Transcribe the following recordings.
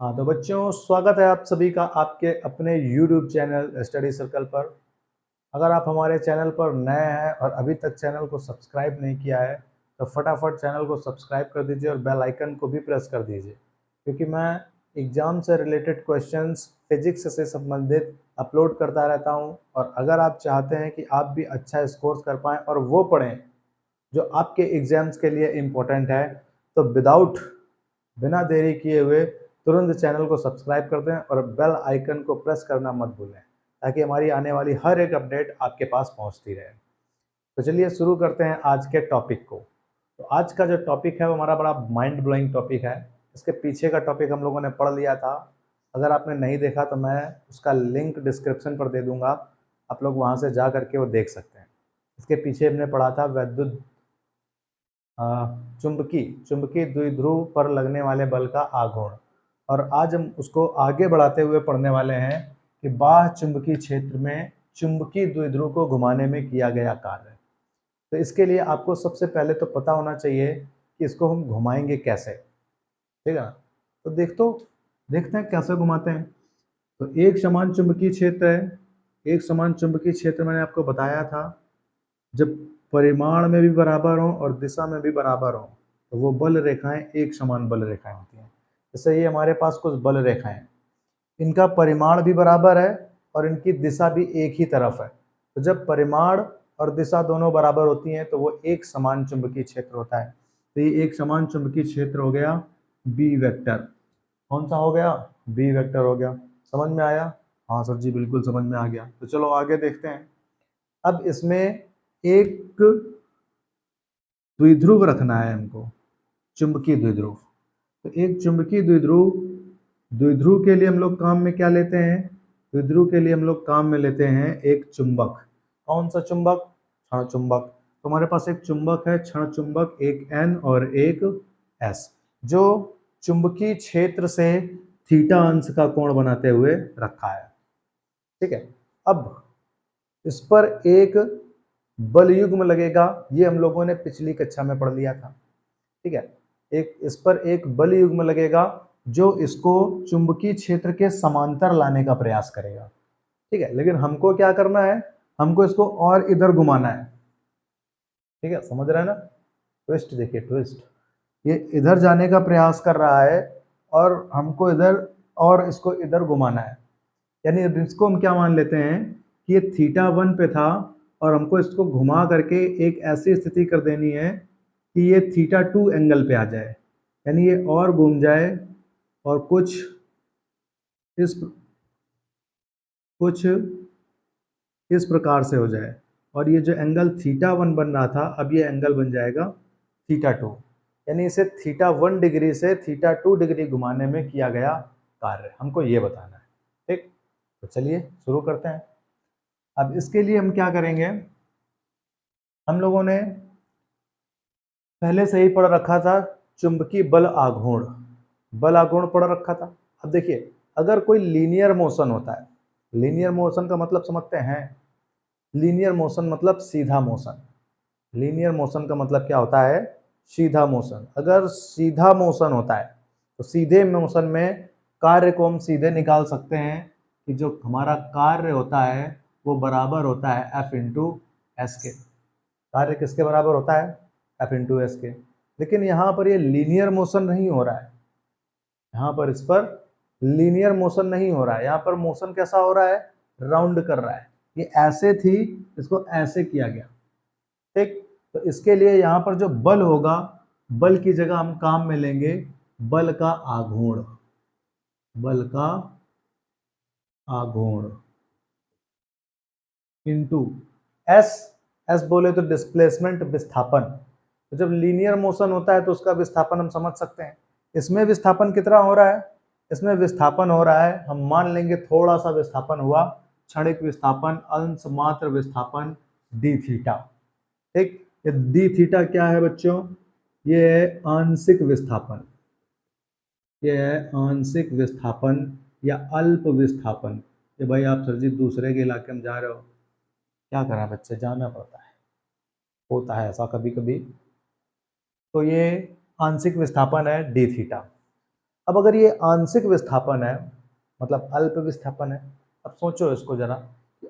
हाँ तो बच्चों, स्वागत है आप सभी का आपके अपने YouTube चैनल स्टडी सर्कल पर। अगर आप हमारे चैनल पर नए हैं और अभी तक चैनल को सब्सक्राइब नहीं किया है तो फटाफट चैनल को सब्सक्राइब कर दीजिए और बेल आइकन को भी प्रेस कर दीजिए, क्योंकि मैं एग्ज़ाम से रिलेटेड क्वेश्चंस फिजिक्स से संबंधित अपलोड करता रहता हूं। और अगर आप चाहते हैं कि आप भी अच्छा स्कोर कर पाएँ और वो पढ़ें जो आपके एग्ज़ाम्स के लिए इम्पोर्टेंट है, तो बिना देरी किए हुए तुरंत चैनल को सब्सक्राइब कर दें और बेल आइकन को प्रेस करना मत भूलें, ताकि हमारी आने वाली हर एक अपडेट आपके पास पहुंचती रहे। तो चलिए शुरू करते हैं आज के टॉपिक को। तो आज का जो टॉपिक है वो हमारा बड़ा माइंड ब्लोइंग टॉपिक है। इसके पीछे का टॉपिक हम लोगों ने पढ़ लिया था। अगर आपने नहीं देखा तो मैं उसका लिंक डिस्क्रिप्शन पर दे दूंगा, आप लोग वहां से जा करके वो देख सकते हैं। इसके पीछे हमने पढ़ा था वैद्युत चुंबकी चुंबकी द्विध्रुव पर लगने वाले बल का आघूर्ण। और आज हम उसको आगे बढ़ाते हुए पढ़ने वाले हैं कि बाह्य चुंबकीय क्षेत्र में चुंबकीय द्विध्रुव को घुमाने में किया गया कार्य। तो इसके लिए आपको सबसे पहले तो पता होना चाहिए कि इसको हम घुमाएंगे कैसे। ठीक है ना? तो देखते हैं कैसे घुमाते हैं। तो एक समान चुंबकीय क्षेत्र है। एक समान चुंबकीय क्षेत्र मैंने आपको बताया था, जब परिमाण में भी बराबर हो और दिशा में भी बराबर हो तो वो बल रेखाएं एक समान बल रेखाएं होती हैं। जैसे ये हमारे पास कुछ बल रेखाएं, इनका परिमाण भी बराबर है और इनकी दिशा भी एक ही तरफ है। तो जब परिमाण और दिशा दोनों बराबर होती हैं तो वो एक समान चुंबकीय क्षेत्र होता है। तो ये एक समान चुंबकीय क्षेत्र हो गया बी वेक्टर। कौन सा हो गया? बी वेक्टर हो गया। समझ में आया? हाँ सर जी, बिल्कुल समझ में आ गया। तो चलो आगे देखते हैं। अब इसमें एक द्विध्रुव रखना है हमको, चुंबकीय द्विध्रुव। तो एक चुंबकीय द्विध्रुव, द्विध्रुव के लिए हम लोग काम में क्या लेते हैं? द्विध्रुव के लिए हम लोग काम में लेते हैं एक चुंबक। कौन सा चुंबक? क्षण चुंबक। तो हमारे पास एक चुंबक है क्षण चुंबक, एक एन और एक एस, जो चुंबकीय क्षेत्र से थीटा अंश का कोण बनाते हुए रखा है। ठीक है। अब इस पर एक बल युग्म लगेगा, ये हम लोगों ने पिछली कक्षा में पढ़ लिया था। ठीक है। इस पर एक बल युग्म लगेगा जो इसको चुंबकीय क्षेत्र के समांतर लाने का प्रयास करेगा। ठीक है, लेकिन हमको क्या करना है? हमको इसको और इधर घुमाना है। ठीक है, समझ रहे हैं ना? ट्विस्ट देखिए, ट्विस्ट। ये इधर जाने का प्रयास कर रहा है और हमको इधर, और इसको इधर घुमाना है। यानी इसको हम क्या मान लेते हैं कि ये थीटा 1 पे था और हमको इसको घुमा करके एक ऐसी स्थिति कर देनी है कि ये थीटा 2 एंगल पे आ जाए, यानी ये और घूम जाए और कुछ इस प्रकार से हो जाए। और ये जो एंगल थीटा 1 बन रहा था, अब ये एंगल बन जाएगा थीटा 2। यानी इसे थीटा 1 डिग्री से थीटा 2 डिग्री घुमाने में किया गया कार्य, हमको ये बताना है। ठीक, तो चलिए शुरू करते हैं। अब इसके लिए हम क्या करेंगे? हम लोगों ने पहले से ही पढ़ रखा था चुंबकीय बल आघूर्ण। बल आघूर्ण पढ़ रखा था। अब देखिए, अगर कोई लीनियर मोशन होता है, लीनियर मोशन का मतलब समझते हैं? लीनियर मोशन मतलब सीधा मोशन। लीनियर मोशन का मतलब क्या होता है? सीधा मोशन। अगर सीधा मोशन होता है तो सीधे मोशन में कार्य को हम सीधे निकाल सकते हैं कि जो हमारा कार्य होता है वो बराबर होता है एफ इंटू एस के। कार्य किसके बराबर होता है? एफ इंटू एस के। लेकिन यहाँ पर ये लीनियर मोशन नहीं हो रहा है। यहाँ पर इस पर लीनियर मोशन नहीं हो रहा है। यहाँ पर मोशन कैसा हो रहा है? राउंड कर रहा है। ये ऐसे थी, इसको ऐसे किया गया। ठीक, तो इसके लिए यहाँ पर जो बल होगा, बल की जगह हम काम में लेंगे बल का आघूर्ण। बल का आघूर्ण इंटू एस। एस बोले तो डिस्प्लेसमेंट, विस्थापन। तो जब लीनियर मोशन होता है तो उसका विस्थापन हम समझ सकते हैं। इसमें विस्थापन कितना हो रहा है? इसमें विस्थापन हो रहा है, हम मान लेंगे थोड़ा सा विस्थापन हुआ, क्षणिक विस्थापन, अंश मात्र विस्थापन डी थीटा। ठीक, ये डी थीटा क्या है बच्चों? ये है आंशिक विस्थापन। ये है आंशिक विस्थापन या अल्प विस्थापन। ये भाई आप सर जी दूसरे के इलाके में जा रहे हो, क्या करा बच्चे, जाना पड़ता है, होता है ऐसा कभी कभी। तो ये आंशिक विस्थापन है डी थीटा। अब अगर ये आंशिक विस्थापन है, मतलब अल्प विस्थापन है, अब सोचो इसको जरा,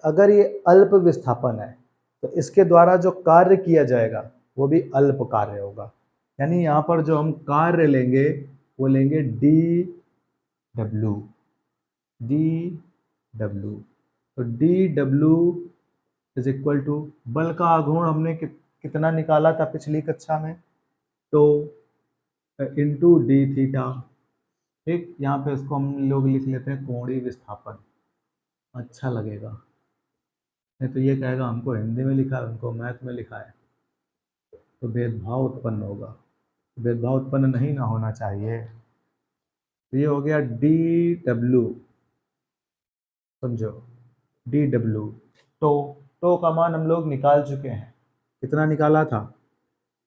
अगर ये अल्प विस्थापन है तो इसके द्वारा जो कार्य किया जाएगा वो भी अल्प कार्य होगा। यानी यहाँ पर जो हम कार्य लेंगे वो लेंगे डी डब्ल्यू, डी डब्ल्यू। तो D W is equal to बल का आघूर्ण हमने कितना निकाला था पिछली कक्षा में, तो इंटू डी थीटा। ठीक, यहाँ पे इसको हम लोग लिख लेते हैं कोणीय विस्थापन, अच्छा लगेगा। नहीं तो ये कहेगा हमको हिंदी में लिखा है, उनको मैथ में लिखा है, तो भेदभाव उत्पन्न होगा। भेदभाव उत्पन्न नहीं ना होना चाहिए। तो ये हो गया डी डब्ल्यू, समझो, डी डब्ल्यू। तो का मान हम लोग निकाल चुके हैं, कितना निकाला था,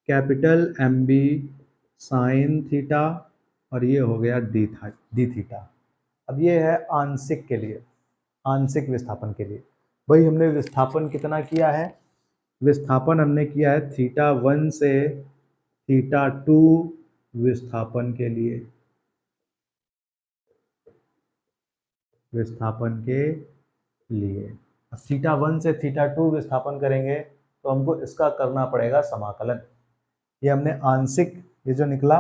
capital M B sine theta, और ये हो गया डी थीटा। अब ये है आंशिक के लिए, आंशिक विस्थापन के लिए। भाई हमने विस्थापन कितना किया है, विस्थापन हमने किया है थीटा 1 से थीटा 2 विस्थापन के लिए, विस्थापन के लिए। अब थीटा 1 से थीटा 2 विस्थापन करेंगे तो हमको इसका करना पड़ेगा समाकलन। ये हमने आंशिक, ये जो निकला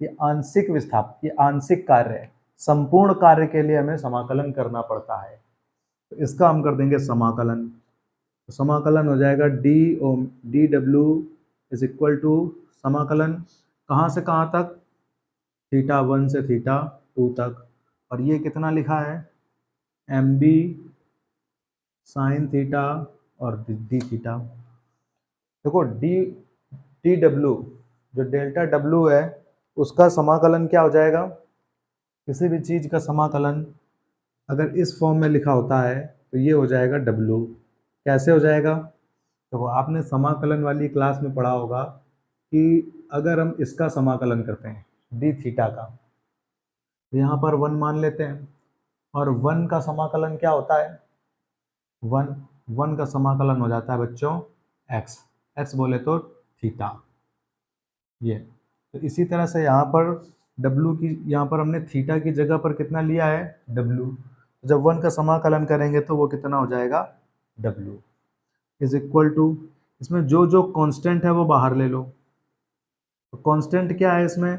ये आंशिक विस्थापन, ये आंशिक कार्य है, संपूर्ण कार्य के लिए हमें समाकलन करना पड़ता है। तो इसका हम कर देंगे समाकलन। तो समाकलन हो जाएगा D W is equal to समाकलन कहाँ से कहाँ तक, थीटा 1 से थीटा 2 तक, और ये कितना लिखा है, एम बी साइन थीटा और डी थीटा। देखो डी डब्ल्यू, जो डेल्टा डब्ल्यू है उसका समाकलन क्या हो जाएगा, किसी भी चीज़ का समाकलन अगर इस फॉर्म में लिखा होता है तो ये हो जाएगा डब्ल्यू। कैसे हो जाएगा, तो आपने समाकलन वाली क्लास में पढ़ा होगा कि अगर हम इसका समाकलन करते हैं डी थीटा का, तो यहाँ पर 1 मान लेते हैं, और 1 का समाकलन क्या होता है, 1 का समाकलन हो जाता है बच्चों x बोले तो थीटा। ये तो इसी तरह से यहाँ पर w की, यहाँ पर हमने थीटा की जगह पर कितना लिया है, w। जब 1 का समाकलन करेंगे तो वो कितना हो जाएगा, w इज इक्वल टू, इसमें जो जो कांस्टेंट है वो बाहर ले लो। तो कांस्टेंट क्या है इसमें,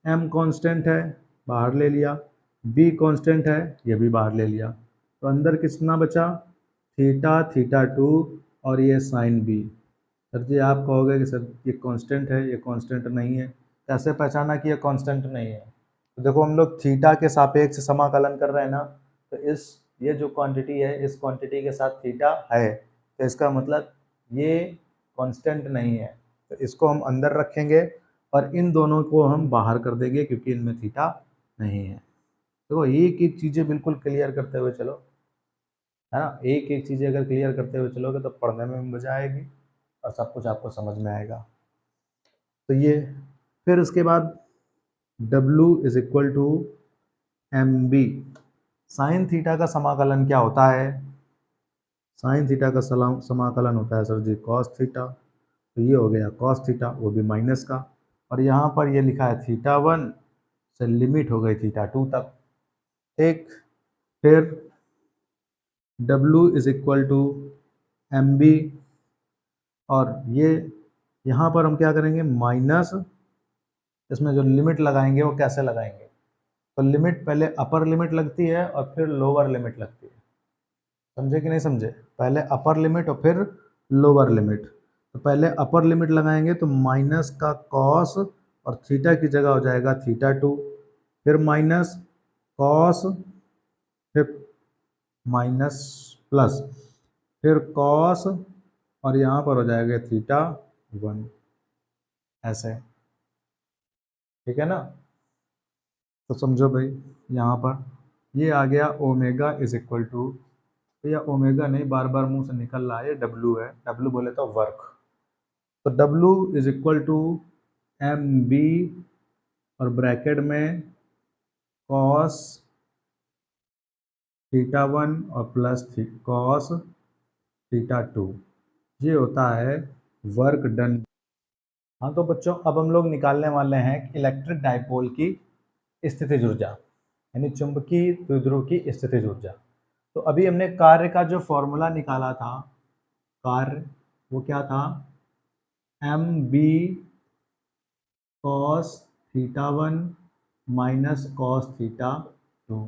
m कांस्टेंट है, बाहर ले लिया, b कांस्टेंट है, ये भी बाहर ले लिया। तो अंदर कितना बचा, थीटा, थीटा 2 और ये साइन b। सर जी आप कहोगे कि सर ये कांस्टेंट है, ये कांस्टेंट नहीं है, कैसे पहचाना कि ये कांस्टेंट नहीं है। तो देखो हम लोग थीटा के सापेक्ष समाकलन कर रहे हैं ना, तो ये जो क्वांटिटी है इस क्वांटिटी के साथ थीटा है, तो इसका मतलब ये कांस्टेंट नहीं है। तो इसको हम अंदर रखेंगे और इन दोनों को हम बाहर कर देंगे क्योंकि इनमें थीटा नहीं है। देखो एक एक चीज़ें बिल्कुल क्लियर करते हुए चलो, है ना, एक एक चीज़ें अगर क्लियर करते हुए चलोगे तो पढ़ने में मज़ा आएगी और सब कुछ आपको समझ में आएगा। तो ये फिर उसके बाद W is equal to M B, sine theta का समाकलन क्या होता है, साइन थीटा का समाकलन होता है सर जी कॉस थीटा। तो ये हो गया कॉस थीटा, वो भी माइनस का, और यहाँ पर ये लिखा है थीटा 1 से लिमिट हो गई थीटा 2 तक। ठीक, फिर W is equal to M B, और ये यहाँ पर हम क्या करेंगे, माइनस, इसमें जो लिमिट लगाएंगे वो कैसे लगाएंगे, तो लिमिट पहले अपर लिमिट लगती है और फिर लोअर लिमिट लगती है, समझे कि नहीं समझे, पहले अपर लिमिट और फिर लोअर लिमिट। तो पहले अपर लिमिट लगाएंगे तो माइनस का कॉस और थीटा की जगह हो जाएगा थीटा 2, फिर माइनस कॉस, फिर माइनस प्लस, फिर कॉस, और यहाँ पर हो जाएगा थीटा 1, ऐसे, ठीक है ना। तो समझो भाई यहाँ पर ये आ गया ओमेगा इज इक्वल टू, तो यह ओमेगा नहीं, बार बार मुंह से निकल रहा है, ये डब्लू है, डब्लू बोले तो वर्क। तो W is equal to M B और ब्रैकेट में कॉस थीटा 1 और प्लस कॉस थीटा 2, ये होता है वर्क डन। हाँ तो बच्चों अब हम लोग निकालने वाले हैं इलेक्ट्रिक डाइपोल की स्थितिज ऊर्जा, यानी चुंबकीय द्विध्रुव की स्थितिज ऊर्जा। तो अभी हमने कार्य का जो फॉर्मूला निकाला था, कार्य वो क्या था, M B cos theta one minus cos theta two.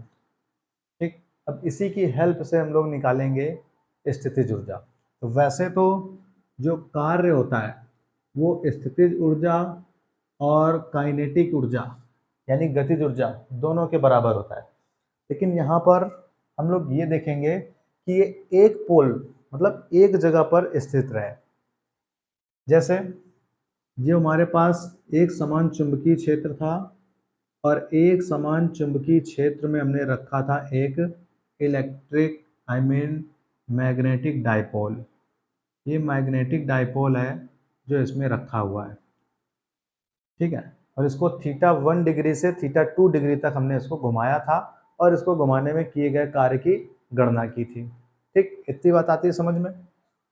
ठीक, अब इसी की हेल्प से हम लोग निकालेंगे स्थितिज ऊर्जा। तो वैसे तो जो कार्य होता है वो स्थितिज ऊर्जा और काइनेटिक ऊर्जा यानी गतिज ऊर्जा दोनों के बराबर होता है, लेकिन यहाँ पर हम लोग ये देखेंगे कि ये एक पोल मतलब एक जगह पर स्थित रहे। जैसे ये हमारे पास एक समान चुंबकीय क्षेत्र था और एक समान चुंबकीय क्षेत्र में हमने रखा था एक इलेक्ट्रिक मैग्नेटिक डाइपोल। ये मैग्नेटिक डाइपोल है जो इसमें रखा हुआ है, ठीक है। और इसको थीटा 1 डिग्री से थीटा 2 डिग्री तक हमने इसको घुमाया था और इसको घुमाने में किए गए कार्य की गणना की थी। ठीक, इतनी बात आती है समझ में।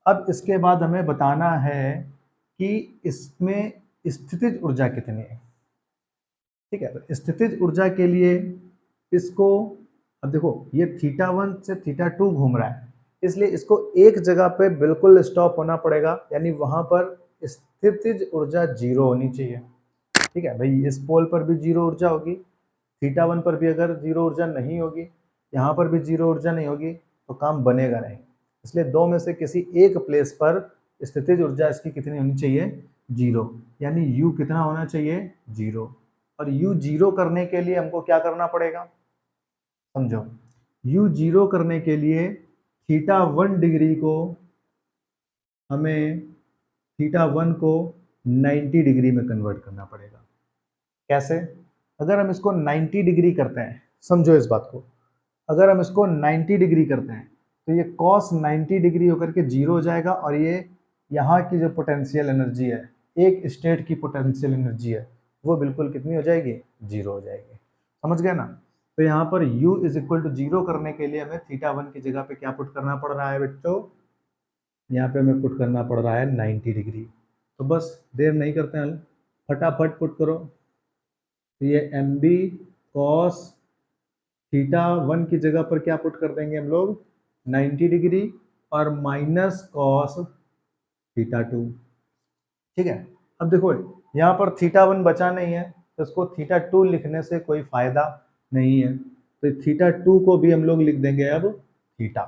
अब इसके बाद हमें बताना है कि इसमें स्थितिज ऊर्जा कितनी है। ठीक है, तो स्थितिज ऊर्जा के लिए इसको, अब देखो ये थीटा 1 से थीटा 2 घूम रहा है, इसलिए इसको एक जगह पे बिल्कुल स्टॉप होना पड़ेगा, यानी वहां पर स्थितिज ऊर्जा 0 होनी चाहिए। ठीक है भाई, इस पोल पर भी 0 ऊर्जा होगी, थीटा 1 पर भी अगर 0 ऊर्जा नहीं होगी, यहाँ पर भी 0 ऊर्जा नहीं होगी, तो काम बनेगा नहीं। इसलिए दो में से किसी एक प्लेस पर स्थितिज ऊर्जा इसकी कितनी होनी चाहिए, 0, यानी U कितना होना चाहिए, 0। और U 0 करने के लिए हमको क्या करना पड़ेगा, समझो। U 0 करने के लिए थीटा 1 डिग्री को हमें थीटा 1 को 90 डिग्री में कन्वर्ट करना पड़ेगा। कैसे, अगर हम इसको 90 डिग्री करते हैं, समझो इस बात को, अगर हम इसको 90 डिग्री करते हैं तो ये cos 90 डिग्री होकर के 0 हो जाएगा और ये यहाँ की जो पोटेंशियल एनर्जी है, एक स्टेट की पोटेंशियल एनर्जी है, वो बिल्कुल कितनी हो जाएगी, 0 हो जाएगी। समझ गए ना। तो यहाँ पर U इज इक्वल टू 0 करने के लिए हमें थीटा 1 की जगह पे क्या पुट करना पड़ रहा है बच्चों, यहाँ पे हमें पुट करना पड़ रहा है 90 डिग्री। तो बस देर नहीं करते हैं, फटाफट पुट करो। तो ये एम बी कॉस थीटा 1 की जगह पर क्या पुट कर देंगे हम लोग, 90 डिग्री और माइनस कॉस थीटा 2। ठीक है, अब देखो यहाँ पर थीटा 1 बचा नहीं है, तो इसको थीटा 2 लिखने से कोई फायदा नहीं है, तो थीटा 2 को भी हम लोग लिख देंगे अब थीटा।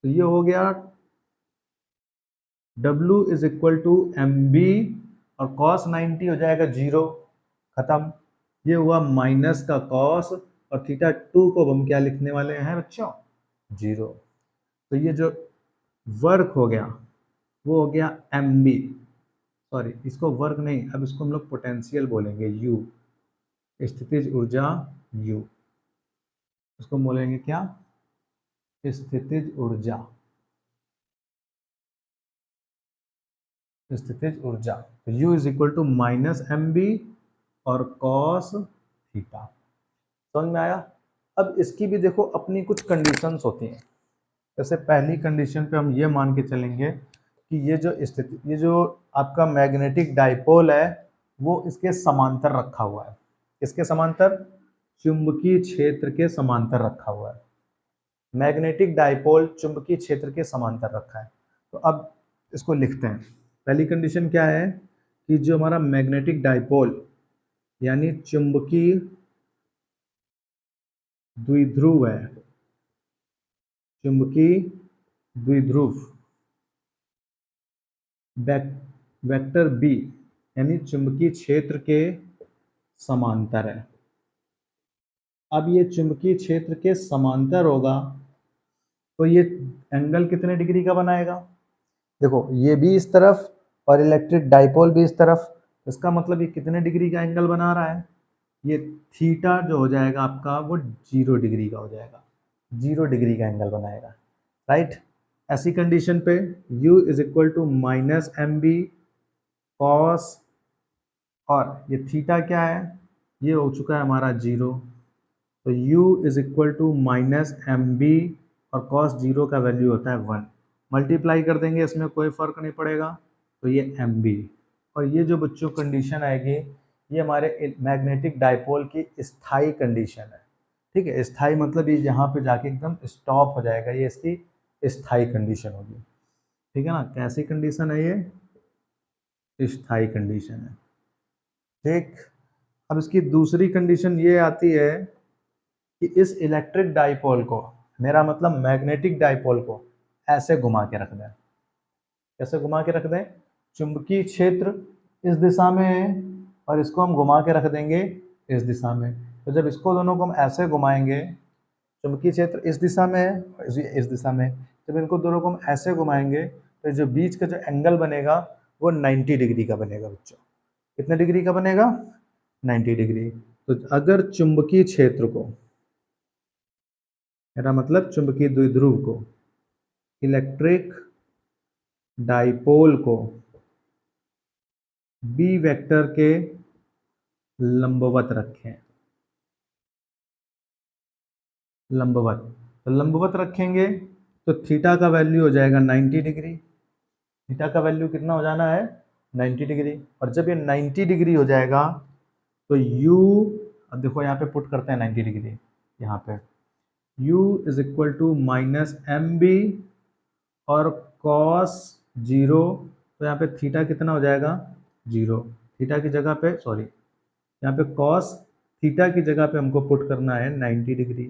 तो ये हो गया W is equal to M B और कॉस 90 हो जाएगा 0, खत्म। ये हुआ माइनस का कॉस और थीटा 2 को हम क्या लिखने वाले हैं बच्चों, 0। तो ये जो वर्क हो गया वो हो गया एम बी, सॉरी इसको वर्क नहीं, अब इसको हम लोग पोटेंशियल बोलेंगे, U, स्थितिज ऊर्जा U, इसको बोलेंगे क्या, स्थितिज ऊर्जा, स्थितिज ऊर्जा। तो U is equal to minus M B और कॉस थीटा। समझ में आया। अब इसकी भी देखो अपनी कुछ कंडीशंस होती हैं। जैसे पहली कंडीशन पे हम ये मान के चलेंगे कि ये जो स्थिति, ये जो आपका मैग्नेटिक डाइपोल है वो इसके समांतर रखा हुआ है। इसके समांतर, चुंबकीय क्षेत्र के समांतर रखा हुआ है। मैग्नेटिक डाइपोल चुंबकीय क्षेत्र के समांतर रखा है। तो अब इसको लिखते हैं। पहली कंडीशन क्या है कि जो हमारा मैग्नेटिक डाइपोल यानी चुंबकीय द्विध्रुव है, चुंबकीय द्विध्रुव वेक्टर बी यानी चुंबकीय क्षेत्र के समांतर है। अब ये चुंबकीय क्षेत्र के समांतर होगा तो ये एंगल कितने डिग्री का बनाएगा, देखो ये भी इस तरफ और इलेक्ट्रिक डाइपोल भी इस तरफ, इसका मतलब ये कितने डिग्री का एंगल बना रहा है, ये थीटा जो हो जाएगा आपका वो 0 डिग्री का हो जाएगा, 0 डिग्री का एंगल बनाएगा, राइट। ऐसी कंडीशन पे U is equal to minus M B cos, और ये थीटा क्या है, ये हो चुका है हमारा 0, तो U is equal to minus M B और कॉस 0 का वैल्यू होता है 1, मल्टीप्लाई कर देंगे, इसमें कोई फर्क नहीं पड़ेगा, तो ये एम बी। और ये जो बच्चों कंडीशन आएगी ये हमारे मैग्नेटिक डाइपोल की स्थायी कंडीशन है। ठीक है, स्थायी मतलब ये यहाँ पे जाके एकदम स्टॉप हो जाएगा, ये इसकी स्थायी कंडीशन होगी। ठीक है ना, कैसी कंडीशन है ये? स्थायी कंडीशन है। ठीक, अब इसकी दूसरी कंडीशन ये आती है कि इस इलेक्ट्रिक डाइपोल को, मेरा मतलब मैग्नेटिक डाइपोल को ऐसे घुमा के रख दें। कैसे घुमा के रख दें? चुंबकीय क्षेत्र इस दिशा में है और इसको हम घुमा के रख देंगे इस दिशा में। तो जब इसको दोनों को हम ऐसे घुमाएंगे, चुंबकीय क्षेत्र इस दिशा में है और इस दिशा में, जब इनको दोनों को हम ऐसे घुमाएंगे तो जो बीच का जो एंगल बनेगा वो 90 डिग्री का बनेगा बच्चों। कितने डिग्री का बनेगा? 90 डिग्री। तो अगर चुंबकीय क्षेत्र को, मेरा मतलब चुंबकीय द्विध्रुव को, इलेक्ट्रिक डाइपोल को बी वेक्टर के लंबवत रखें, लंबवत, तो लंबवत रखेंगे तो थीटा का वैल्यू हो जाएगा 90 डिग्री। थीटा का वैल्यू कितना हो जाना है? 90 डिग्री। और जब ये 90 डिग्री हो जाएगा तो u, अब देखो यहाँ पे पुट करते हैं 90 डिग्री, यहाँ पे u is equal to minus M B और कॉस 0, तो यहाँ पे थीटा कितना हो जाएगा? 0। थीटा की जगह पे, सॉरी, यहाँ पे कॉस थीटा की जगह पे हमको पुट करना है 90 डिग्री।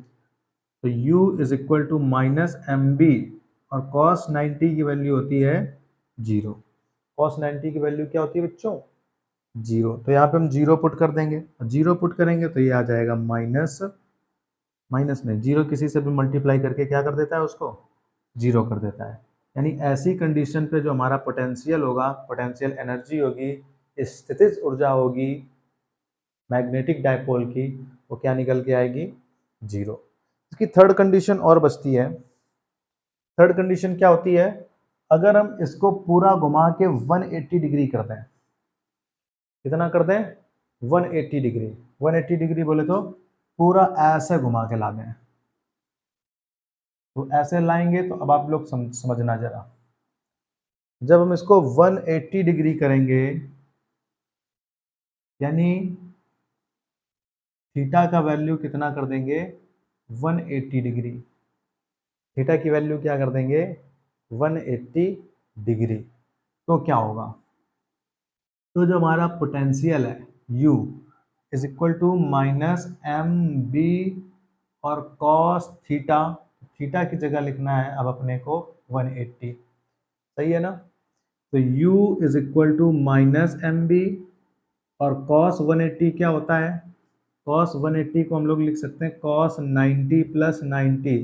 तो u is equal to minus M B और कॉस 90 की वैल्यू होती है 0। कॉस 90 की वैल्यू क्या होती है बच्चों? 0। तो यहाँ पे हम 0 पुट कर देंगे, 0 पुट करेंगे तो ये आ जाएगा माइनस, माइनस नहीं, 0 किसी से भी मल्टीप्लाई करके क्या कर देता है? उसको 0 कर देता है। यानी ऐसी कंडीशन पे जो हमारा पोटेंशियल होगा, पोटेंशियल एनर्जी होगी, स्थितिज ऊर्जा होगी मैग्नेटिक डाइपोल की, वो क्या निकल के आएगी? 0। इसकी थर्ड कंडीशन और बचती है। थर्ड कंडीशन क्या होती है? अगर हम इसको पूरा घुमा के 180 डिग्री कर दें, कितना कर दें? 180 डिग्री। 180 डिग्री बोले तो पूरा ऐसे घुमा के ला दें, तो ऐसे लाएंगे तो अब आप लोग समझना जरा, जब हम इसको 180 डिग्री करेंगे यानी थीटा का वैल्यू कितना कर देंगे? 180 डिग्री। थीटा की वैल्यू क्या कर देंगे? 180 डिग्री। तो क्या होगा? तो जो हमारा पोटेंशियल है u is equal to minus M B और कॉस थीटा, थीटा की जगह लिखना है अब अपने को 180, सही है ना? तो u is equal to minus M B और कॉस 180 क्या होता है? कॉस 180 को हम लोग लिख सकते हैं कॉस 90 प्लस 90,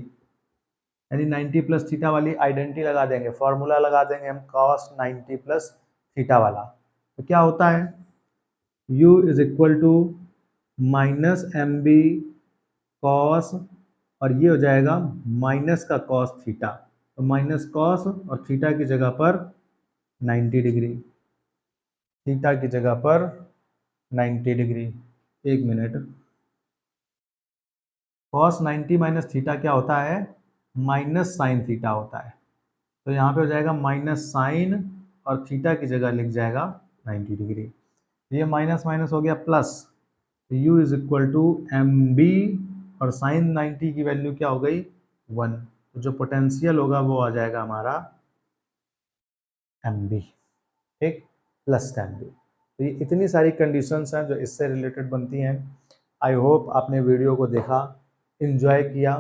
यानी 90 प्लस थीटा वाली आइडेंटिटी लगा देंगे, फॉर्मूला लगा देंगे हम कॉस 90 प्लस थीटा वाला। तो क्या होता है? u is equal to minus M B cos, और ये हो जाएगा माइनस का कॉस थीटा, तो माइनस कॉस और थीटा की जगह पर 90 डिग्री, थीटा की जगह पर 90 डिग्री। एक मिनट, कॉस 90 माइनस थीटा क्या होता है? माइनस साइन थीटा होता है। तो यहाँ पे हो जाएगा माइनस साइन और थीटा की जगह लिख जाएगा 90 डिग्री। ये माइनस माइनस हो गया प्लस, तो u is equal to M B और साइन 90 की वैल्यू क्या हो गई? 1। तो जो पोटेंशियल होगा वो आ जाएगा हमारा एम बी, ठीक, प्लस एम बी। तो ये इतनी सारी कंडीशंस हैं जो इससे रिलेटेड बनती हैं। आई होप आपने वीडियो को देखा, इन्जॉय किया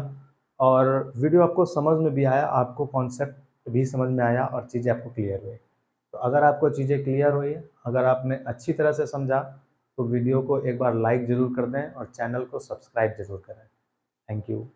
और वीडियो आपको समझ में भी आया, आपको कॉन्सेप्ट भी समझ में आया और चीज़ें आपको क्लियर हुई। तो अगर आपको चीज़ें क्लियर हुई, अगर आपने अच्छी तरह से समझा, तो वीडियो को एक बार लाइक ज़रूर कर दें और चैनल को सब्सक्राइब ज़रूर करें। Thank you.